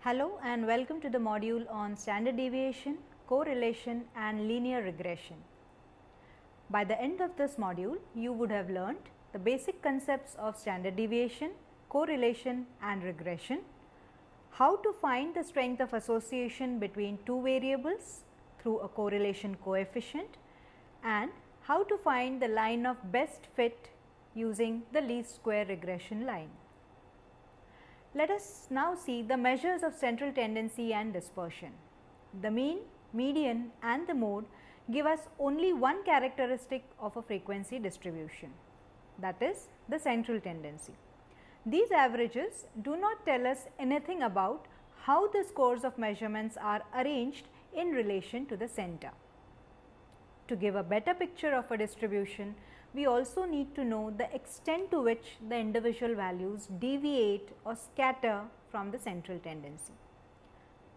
Hello and welcome to the module on standard deviation, correlation and linear regression. By the end of this module, you would have learnt the basic concepts of standard deviation, correlation and regression, how to find the strength of association between two variables through a correlation coefficient, and how to find the line of best fit using the least square regression line. Let us now see the measures of central tendency and dispersion. The mean, median and the mode give us only one characteristic of a frequency distribution, that is the central tendency. These averages do not tell us anything about how the scores of measurements are arranged in relation to the center. To give a better picture of a distribution, we also need to know the extent to which the individual values deviate or scatter from the central tendency.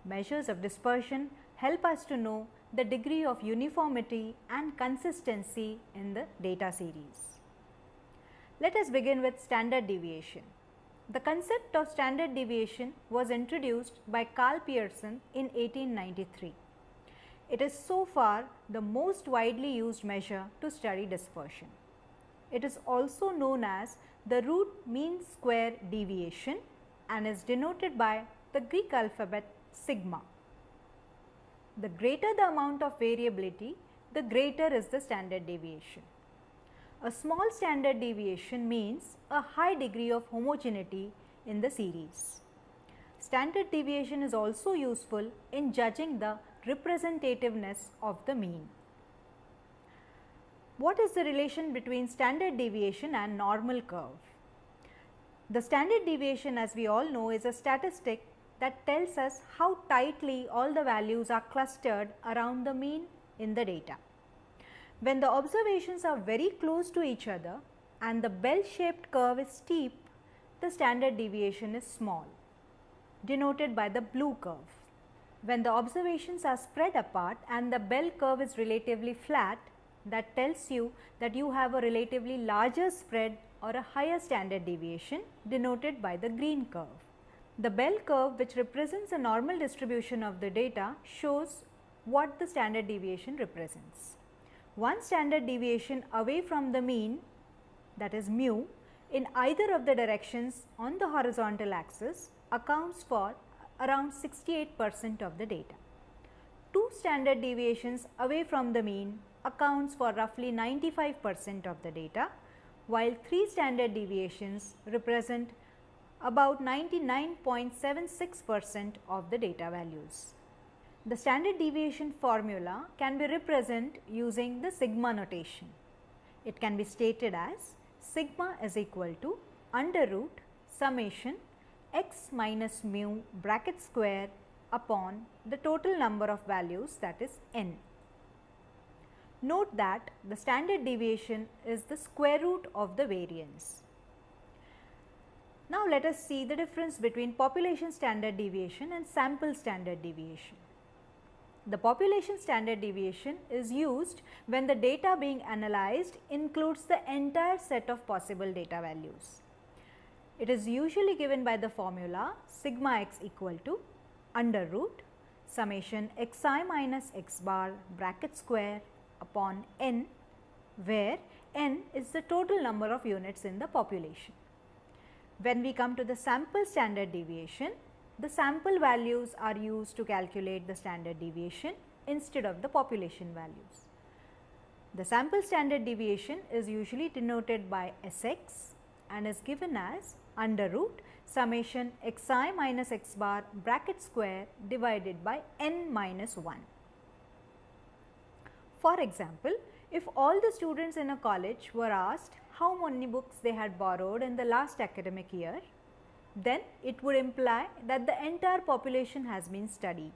Measures of dispersion help us to know the degree of uniformity and consistency in the data series. Let us begin with standard deviation. The concept of standard deviation was introduced by Carl Pearson in 1893. It is so far the most widely used measure to study dispersion. It is also known as the root mean square deviation and is denoted by the Greek alphabet sigma. The greater the amount of variability, the greater is the standard deviation. A small standard deviation means a high degree of homogeneity in the series. Standard deviation is also useful in judging the representativeness of the mean. What is the relation between standard deviation and normal curve? The standard deviation, as we all know, is a statistic that tells us how tightly all the values are clustered around the mean in the data. When the observations are very close to each other and the bell-shaped curve is steep, the standard deviation is small, denoted by the blue curve. When the observations are spread apart and the bell curve is relatively flat, that tells you that you have a relatively larger spread or a higher standard deviation, denoted by the green curve. The bell curve, which represents a normal distribution of the data, shows what the standard deviation represents. One standard deviation away from the mean, that is mu, in either of the directions on the horizontal axis accounts for around 68% of the data. Two standard deviations away from the mean accounts for roughly 95% of the data, while three standard deviations represent about 99.76% of the data values. The standard deviation formula can be represented using the sigma notation. It can be stated as sigma is equal to under root summation x minus mu bracket square upon the total number of values, that is n. Note that the standard deviation is the square root of the variance. Now let us see the difference between population standard deviation and sample standard deviation. The population standard deviation is used when the data being analyzed includes the entire set of possible data values. It is usually given by the formula sigma x equal to under root summation xi minus x bar bracket square upon n, where n is the total number of units in the population. When we come to the sample standard deviation, the sample values are used to calculate the standard deviation instead of the population values. The sample standard deviation is usually denoted by Sx and is given as under root summation xi minus x bar bracket square divided by n minus 1. For example, if all the students in a college were asked how many books they had borrowed in the last academic year, then it would imply that the entire population has been studied.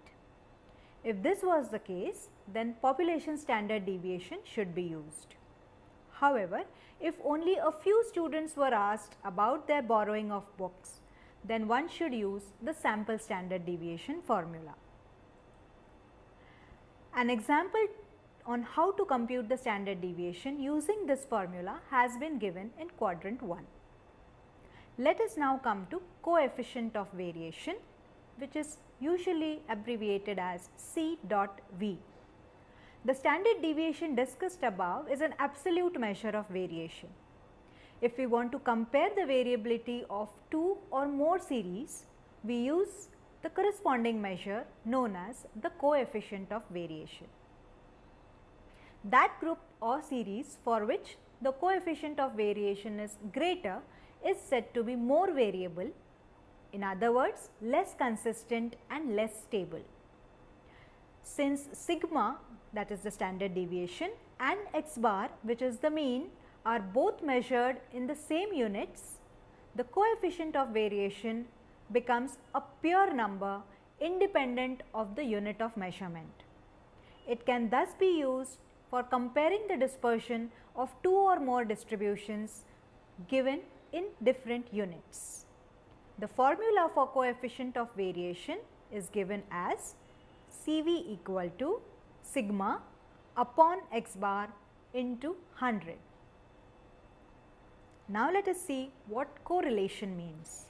If this was the case, then population standard deviation should be used. However, if only a few students were asked about their borrowing of books, then one should use the sample standard deviation formula. An example on how to compute the standard deviation using this formula has been given in quadrant 1. Let us now come to coefficient of variation which is usually abbreviated as C dot V. The standard deviation discussed above is an absolute measure of variation. If we want to compare the variability of two or more series, we use the corresponding measure known as the coefficient of variation. That group or series for which the coefficient of variation is greater is said to be more variable, in other words less consistent and less stable. Since sigma, that is the standard deviation, and x bar, which is the mean, are both measured in the same units, the coefficient of variation becomes a pure number independent of the unit of measurement. It can thus be used for comparing the dispersion of two or more distributions given in different units. The formula for coefficient of variation is given as Cv equal to sigma upon x bar into 100. Now let us see what correlation means.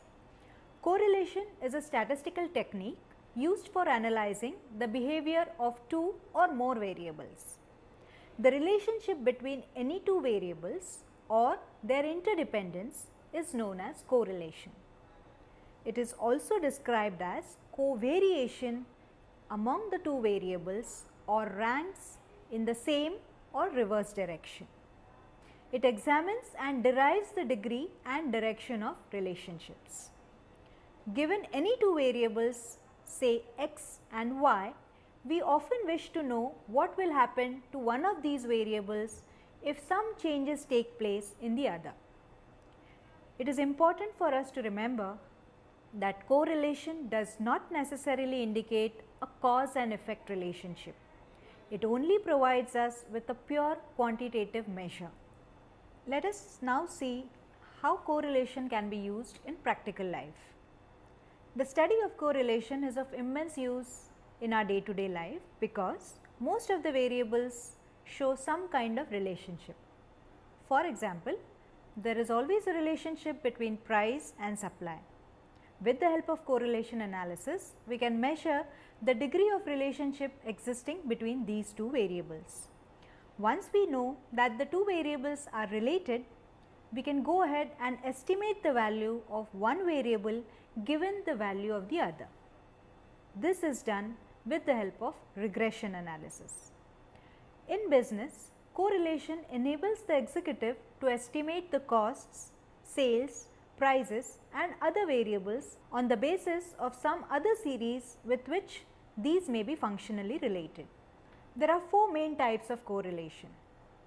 Correlation is a statistical technique used for analyzing the behavior of two or more variables. The relationship between any two variables or their interdependence is known as correlation. It is also described as covariation among the two variables or ranks in the same or reverse direction. It examines and derives the degree and direction of relationships. Given any two variables, say x and y, we often wish to know what will happen to one of these variables if some changes take place in the other. It is important for us to remember that correlation does not necessarily indicate a cause and effect relationship. It only provides us with a pure quantitative measure. Let us now see how correlation can be used in practical life. The study of correlation is of immense use in our day-to-day life because most of the variables show some kind of relationship. For example, there is always a relationship between price and supply. With the help of correlation analysis, we can measure the degree of relationship existing between these two variables. Once we know that the two variables are related, we can go ahead and estimate the value of one variable given the value of the other. This is done with the help of regression analysis. In business, correlation enables the executive to estimate the costs, sales, prices and other variables on the basis of some other series with which these may be functionally related. There are four main types of correlation.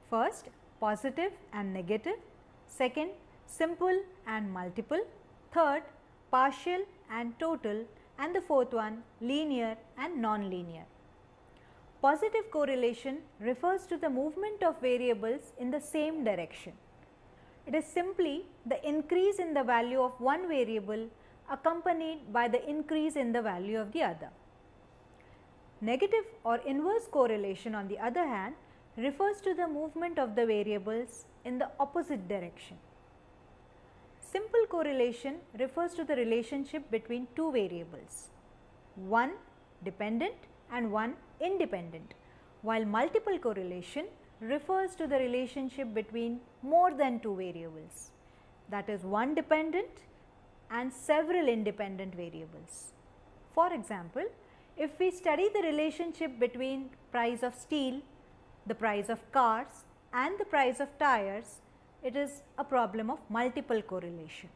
First, positive and negative. Second, simple and multiple. Third, partial and total. And the fourth one, linear and non-linear. Positive correlation refers to the movement of variables in the same direction. It is simply the increase in the value of one variable accompanied by the increase in the value of the other. Negative or inverse correlation, on the other hand, refers to the movement of the variables in the opposite direction. Simple correlation refers to the relationship between two variables, one dependent and one independent, while multiple correlation refers to the relationship between more than two variables, that is one dependent and several independent variables. For example, if we study the relationship between price of steel, the price of cars and the price of tires, it is a problem of multiple correlation.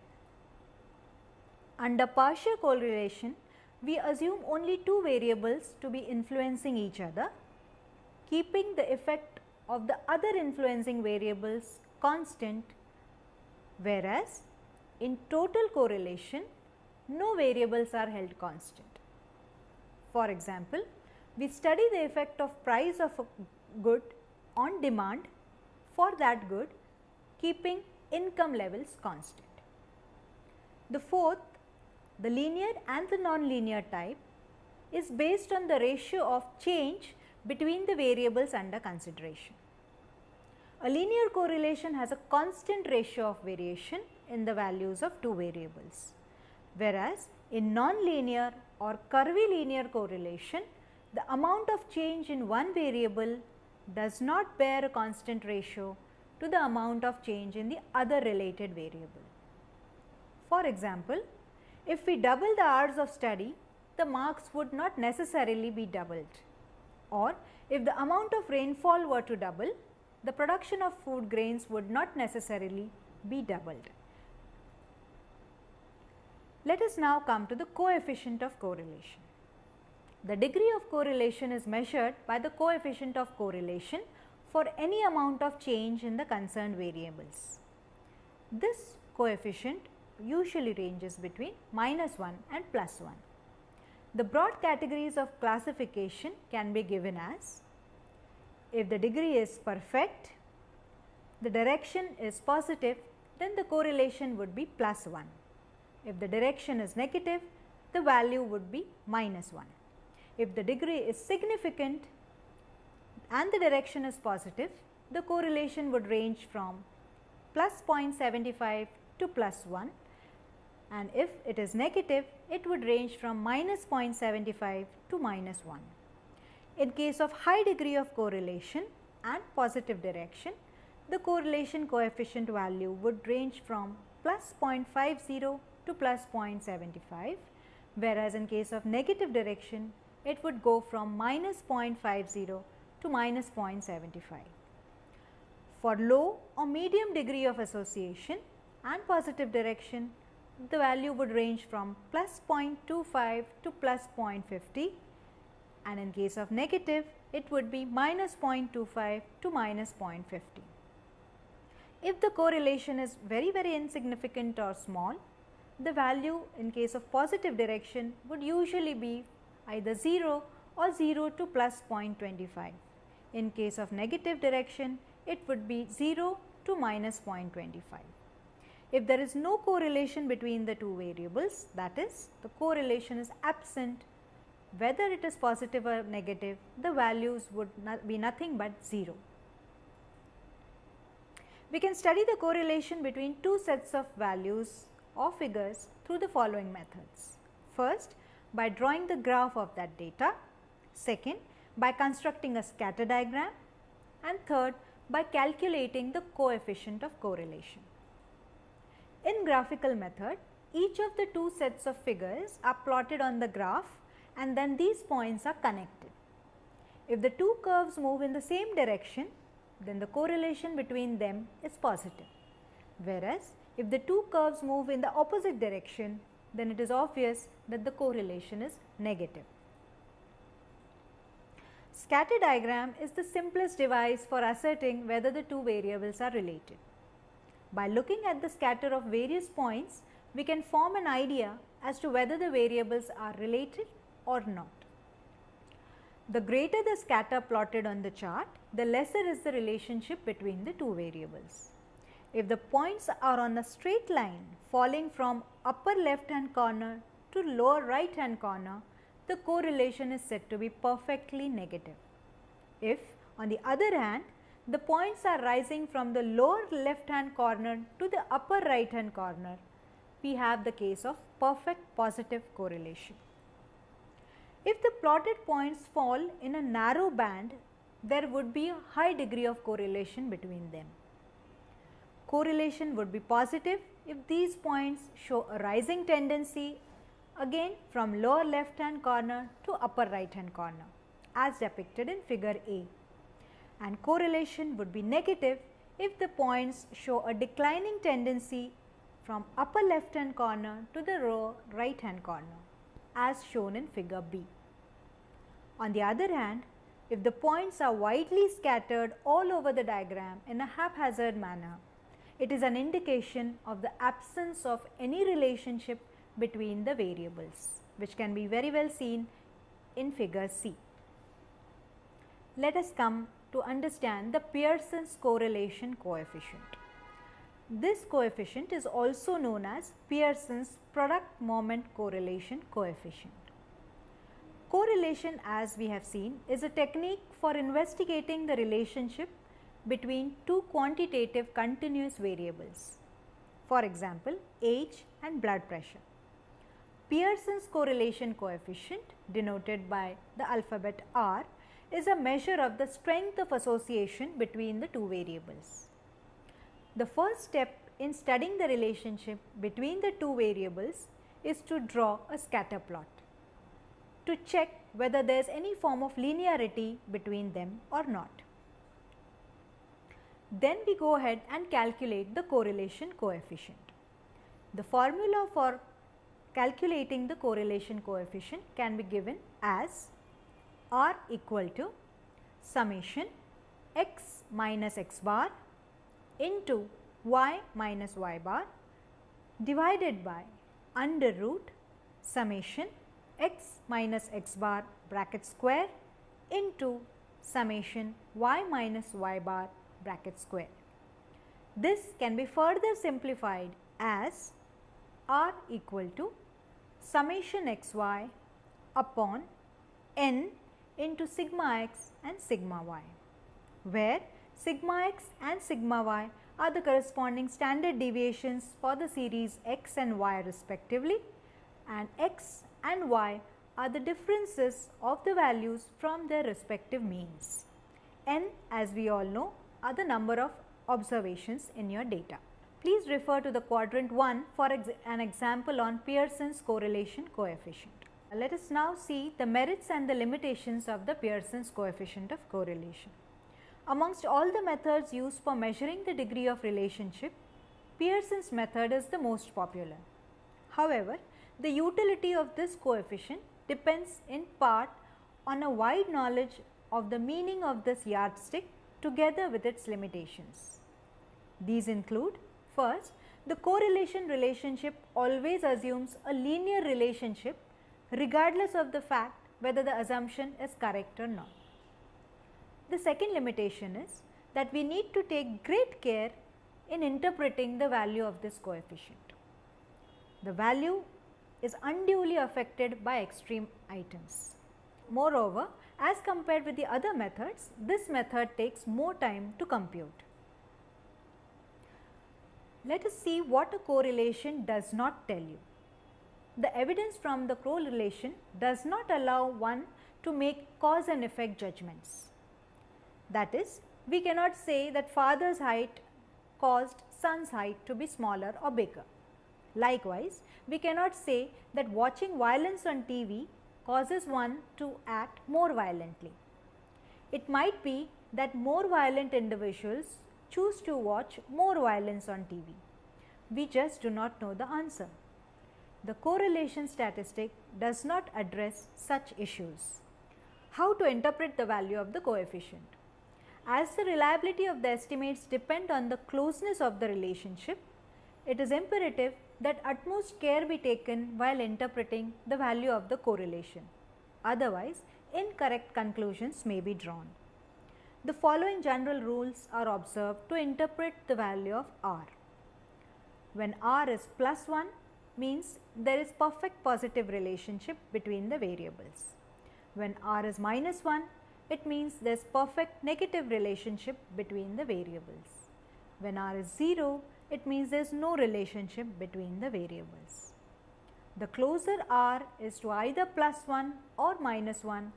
Under partial correlation, we assume only two variables to be influencing each other, keeping the effect of the other influencing variables constant, whereas in total correlation, no variables are held constant. For example, we study the effect of price of a good on demand for that good, keeping income levels constant. The fourth, the linear and the non-linear type, is based on the ratio of change between the variables under consideration. A linear correlation has a constant ratio of variation in the values of two variables. whereas in non-linear or curvilinear correlation, the amount of change in one variable does not bear a constant ratio to the amount of change in the other related variable. For example, if we double the hours of study, the marks would not necessarily be doubled, or if the amount of rainfall were to double, the production of food grains would not necessarily be doubled. Let us now come to the coefficient of correlation. The degree of correlation is measured by the coefficient of correlation for any amount of change in the concerned variables. This coefficient usually ranges between -1 and +1. The broad categories of classification can be given as: if the degree is perfect, the direction is positive, then the correlation would be +1. If the direction is negative, the value would be -1. If the degree is significant and the direction is positive, the correlation would range from +0.75 to +1, and if it is negative, it would range from -0.75 to -1. In case of high degree of correlation and positive direction, the correlation coefficient value would range from +0.50 to +0.75, whereas in case of negative direction, it would go from -0.50 to -0.75. For low or medium degree of association and positive direction, the value would range from +0.25 to +0.50, and in case of negative, it would be -0.25 to -0.50. If the correlation is very insignificant or small, the value in case of positive direction would usually be either 0 or 0 to +0.25. In case of negative direction, it would be 0 to -0.25. If there is no correlation between the two variables, that is, the correlation is absent, whether it is positive or negative, the values would be nothing but 0. We can study the correlation between two sets of values or figures through the following methods. First, by drawing the graph of that data. Second, by constructing a scatter diagram, and third, by calculating the coefficient of correlation. In graphical method, each of the two sets of figures are plotted on the graph, and then these points are connected. If the two curves move in the same direction, then the correlation between them is positive, whereas if the two curves move in the opposite direction, then it is obvious that the correlation is negative. Scatter diagram is the simplest device for ascertaining whether the two variables are related. By looking at the scatter of various points, we can form an idea as to whether the variables are related or not. The greater the scatter plotted on the chart, the lesser is the relationship between the two variables. If the points are on a straight line falling from upper left hand corner to lower right hand corner, the correlation is said to be perfectly negative. If, on the other hand, the points are rising from the lower left hand corner to the upper right hand corner, we have the case of perfect positive correlation. If the plotted points fall in a narrow band, there would be a high degree of correlation between them. Correlation would be positive if these points show a rising tendency, again from lower left hand corner to upper right hand corner, as depicted in figure A. And correlation would be negative if the points show a declining tendency from upper left hand corner to the lower right hand corner, as shown in figure B. On the other hand, if the points are widely scattered all over the diagram in a haphazard manner, it is an indication of the absence of any relationship between the variables, which can be very well seen in figure C. Let us come to understand the Pearson's correlation coefficient. This coefficient is also known as Pearson's product moment correlation coefficient. Correlation, as we have seen, is a technique for investigating the relationship between two quantitative continuous variables, for example, age and blood pressure. Pearson's correlation coefficient, denoted by the alphabet R, is a measure of the strength of association between the two variables. The first step in studying the relationship between the two variables is to draw a scatter plot to check whether there is any form of linearity between them or not. Then we go ahead and calculate the correlation coefficient. The formula for calculating the correlation coefficient can be given as R equal to summation x minus x bar into y minus y bar divided by under root summation x minus x bar bracket square into summation y minus y bar bracket square. This can be further simplified as R equal to summation xy upon n into sigma x and sigma y, where sigma x and sigma y are the corresponding standard deviations for the series x and y respectively, and x and y are the differences of the values from their respective means. N, as we all know, are the number of observations in your data. Please refer to the quadrant 1 for an example on Pearson's correlation coefficient. Let us now see the merits and the limitations of the Pearson's coefficient of correlation. Amongst all the methods used for measuring the degree of relationship, Pearson's method is the most popular. However, the utility of this coefficient depends in part on a wide knowledge of the meaning of this yardstick together with its limitations. These include: first, the correlation relationship always assumes a linear relationship regardless of the fact whether the assumption is correct or not. The second limitation is that we need to take great care in interpreting the value of this coefficient. The value is unduly affected by extreme items. Moreover, as compared with the other methods, this method takes more time to compute. Let us see what a correlation does not tell you. The evidence from the correlation does not allow one to make cause and effect judgments. That is, we cannot say that father's height caused son's height to be smaller or bigger. Likewise, we cannot say that watching violence on TV causes one to act more violently. It might be that more violent individuals choose to watch more violence on TV. We just do not know the answer. The correlation statistic does not address such issues. How to interpret the value of the coefficient? As the reliability of the estimates depend on the closeness of the relationship, it is imperative that utmost care be taken while interpreting the value of the correlation. Otherwise, incorrect conclusions may be drawn. The following general rules are observed to interpret the value of R. When R is plus 1, means there is perfect positive relationship between the variables. When R is minus 1, it means there is perfect negative relationship between the variables. When R is 0, it means there is no relationship between the variables. The closer R is to either plus 1 or minus 1,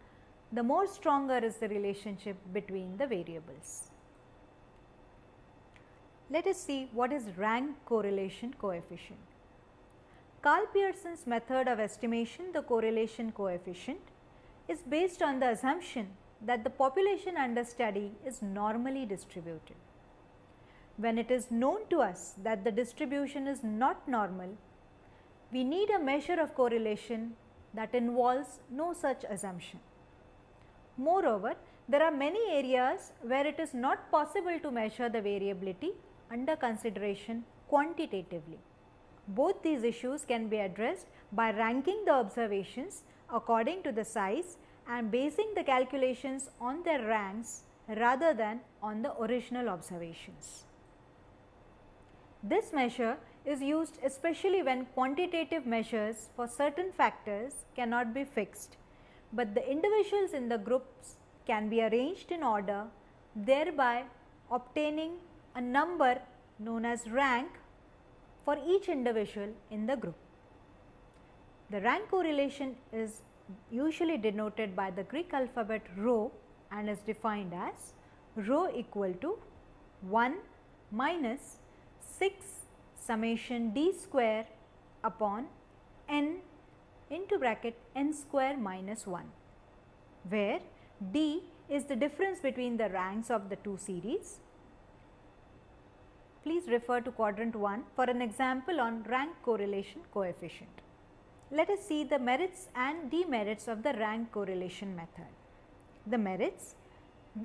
the more stronger is the relationship between the variables. Let us see what is rank correlation coefficient. Carl Pearson's method of estimation the correlation coefficient is based on the assumption that the population under study is normally distributed. When it is known to us that the distribution is not normal, we need a measure of correlation that involves no such assumption. Moreover, there are many areas where it is not possible to measure the variability under consideration quantitatively. Both these issues can be addressed by ranking the observations according to the size and basing the calculations on their ranks rather than on the original observations. This measure is used especially when quantitative measures for certain factors cannot be fixed, but the individuals in the groups can be arranged in order, thereby obtaining a number known as rank for each individual in the group. The rank correlation is usually denoted by the Greek alphabet rho and is defined as rho equal to 1 minus 6 summation d square upon n into bracket n square minus 1, where d is the difference between the ranks of the two series. Please refer to quadrant 1 for an example on rank correlation coefficient. Let us see the merits and demerits of the rank correlation method. The merits: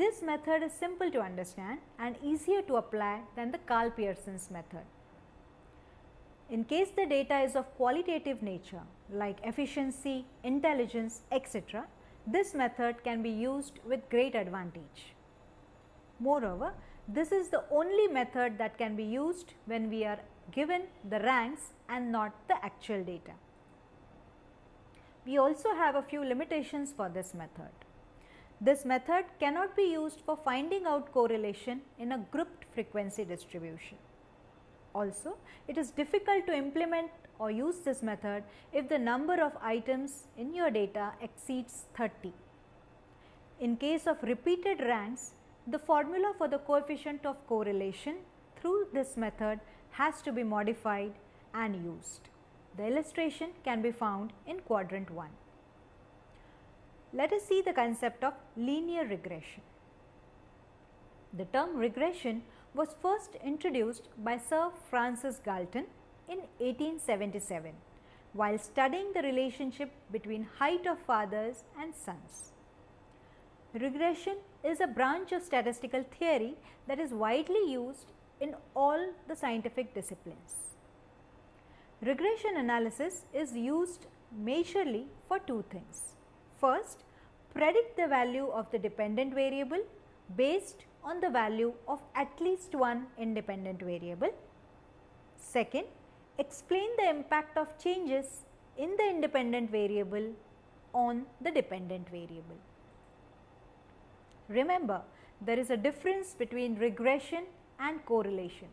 this method is simple to understand and easier to apply than the Karl-Pearson's method. In case the data is of qualitative nature like efficiency, intelligence, etc., this method can be used with great advantage. Moreover, this is the only method that can be used when we are given the ranks and not the actual data. We also have a few limitations for this method. This method cannot be used for finding out correlation in a grouped frequency distribution. Also, it is difficult to implement or use this method if the number of items in your data exceeds 30. In case of repeated ranks, the formula for the coefficient of correlation through this method has to be modified and used. The illustration can be found in quadrant 1. Let us see the concept of linear regression. The term regression was first introduced by Sir Francis Galton in 1877 while studying the relationship between height of fathers and sons. Regression is a branch of statistical theory that is widely used in all the scientific disciplines. Regression analysis is used majorly for two things. First, predict the value of the dependent variable based on the value of at least one independent variable. Second, explain the impact of changes in the independent variable on the dependent variable. Remember, there is a difference between regression and correlation.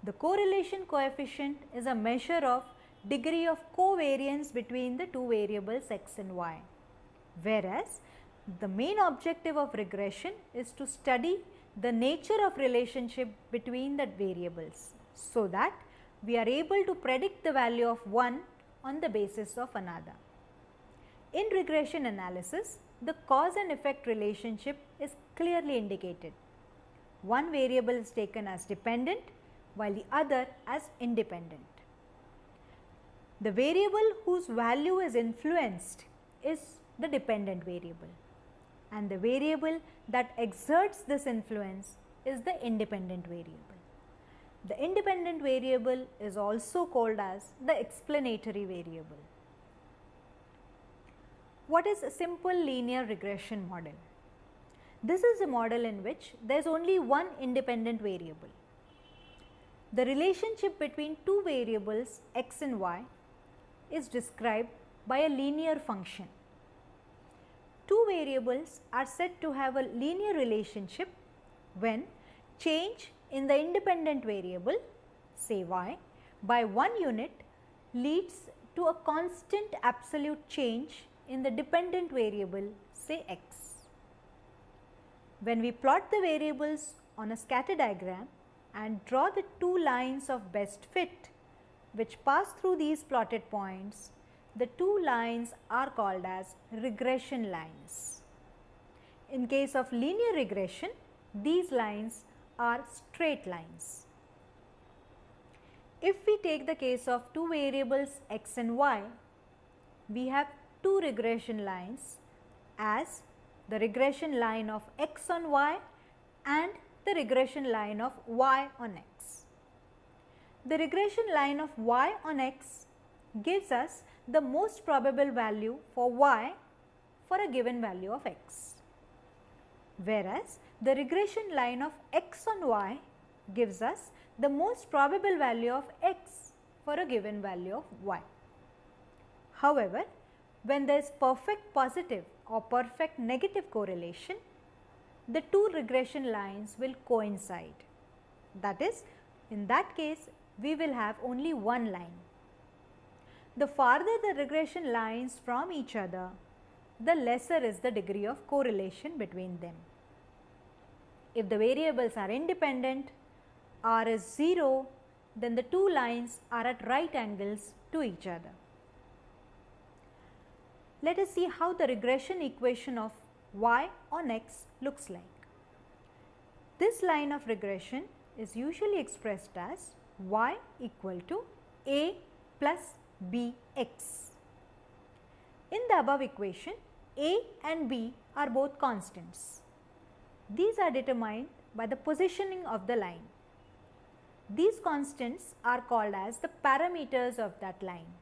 The correlation coefficient is a measure of degree of covariance between the two variables x and y, whereas the main objective of regression is to study the nature of relationship between the variables so that we are able to predict the value of one on the basis of another. In regression analysis, the cause and effect relationship is clearly indicated. One variable is taken as dependent while the other as independent. The variable whose value is influenced is the dependent variable, and the variable that exerts this influence is the independent variable. The independent variable is also called as the explanatory variable. What is a simple linear regression model? This is a model in which there is only one independent variable. The relationship between two variables x and y is described by a linear function. Two variables are said to have a linear relationship when change in the independent variable, say y, by 1 unit leads to a constant absolute change in the dependent variable, say x. When we plot the variables on a scatter diagram and draw the two lines of best fit which pass through these plotted points, the two lines are called as regression lines. In case of linear regression, these lines are straight lines. If we take the case of two variables x and y, we have two regression lines as the regression line of x on y and the regression line of y on x. The regression line of y on x gives us the most probable value for y for a given value of x, whereas the regression line of x on y gives us the most probable value of x for a given value of y. However, when there is perfect positive or perfect negative correlation, the two regression lines will coincide. That is, in that case, we will have only one line. the farther the regression lines from each other, the lesser is the degree of correlation between them. If the variables are independent, R is 0, then the two lines are at right angles to each other. Let us see how the regression equation of y on x looks like. This line of regression is usually expressed as y equal to a plus bx. In the above equation, a and b are both constants. These are determined by the positioning of the line. These constants are called as the parameters of that line.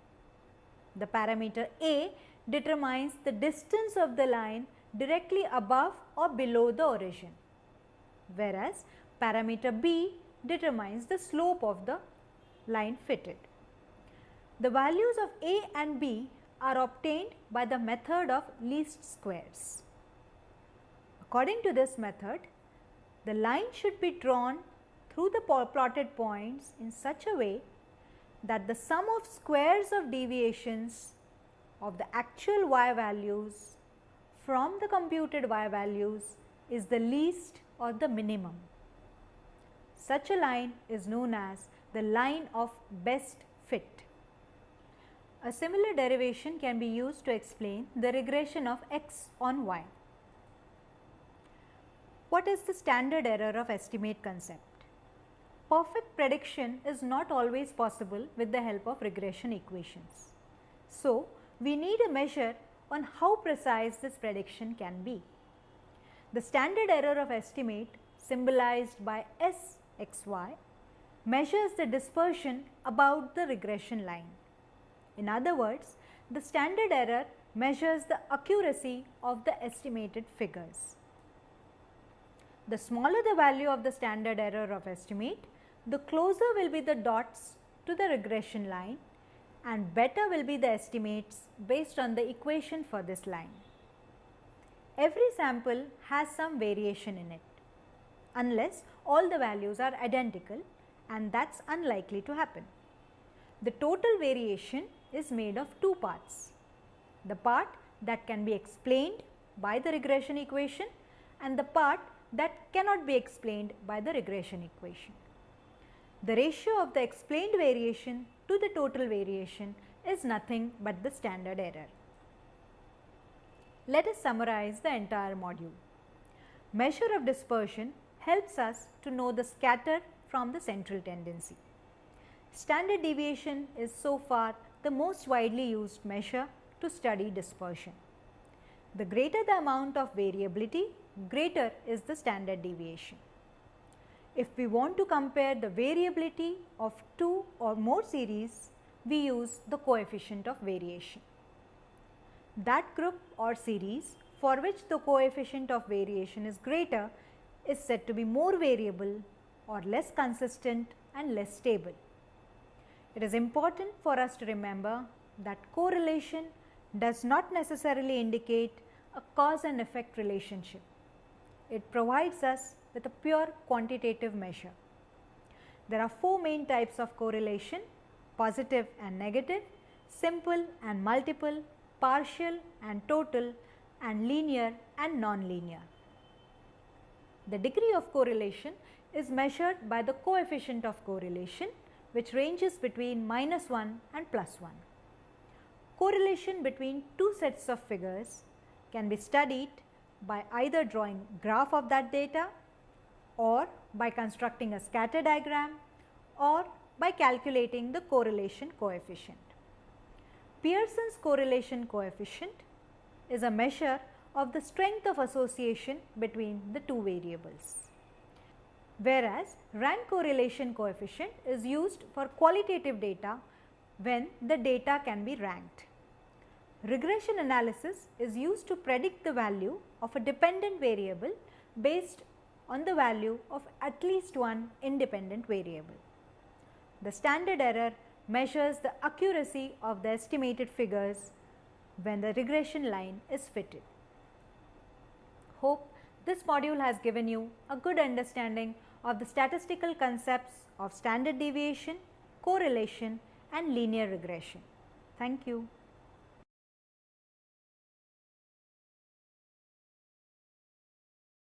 The parameter a determines the distance of the line directly above or below the origin, whereas parameter b determines the slope of the line fitted. The values of a and b are obtained by the method of least squares. According to this method, the line should be drawn through the plotted points in such a way that the sum of squares of deviations of the actual y values from the computed y values is the least or the minimum. Such a line is known as the line of best fit. A similar derivation can be used to explain the regression of x on y. What is the standard error of estimate concept? Perfect prediction is not always possible with the help of regression equations. So, we need a measure on how precise this prediction can be. The standard error of estimate, symbolized by SXY, measures the dispersion about the regression line. In other words, the standard error measures the accuracy of the estimated figures. The smaller the value of the standard error of estimate, the closer will be the dots to the regression line and better will be the estimates based on the equation for this line. Every sample has some variation in it, unless all the values are identical, and that's unlikely to happen. The total variation is made of two parts: the part that can be explained by the regression equation and the part that cannot be explained by the regression equation. The ratio of the explained variation to the total variation is nothing but the standard error. Let us summarize the entire module. Measure of dispersion helps us to know the scatter from the central tendency. Standard deviation is so far the most widely used measure to study dispersion. The greater the amount of variability, greater is the standard deviation. If we want to compare the variability of two or more series, we use the coefficient of variation. That group or series for which the coefficient of variation is greater is said to be more variable or less consistent and less stable. It is important for us to remember that correlation does not necessarily indicate a cause and effect relationship. It provides us with a pure quantitative measure. There are four main types of correlation: positive and negative, simple and multiple, partial and total, and linear and non-linear. The degree of correlation is measured by the coefficient of correlation, which ranges between -1 and +1. Correlation between two sets of figures can be studied by either drawing graph of that data, or by constructing a scatter diagram, or by calculating the correlation coefficient. Pearson's correlation coefficient is a measure of the strength of association between the two variables, whereas rank correlation coefficient is used for qualitative data when the data can be ranked. Regression analysis is used to predict the value of a dependent variable based on the value of at least one independent variable. The standard error measures the accuracy of the estimated figures when the regression line is fitted. Hope this module has given you a good understanding of the statistical concepts of standard deviation, correlation, and linear regression. Thank you.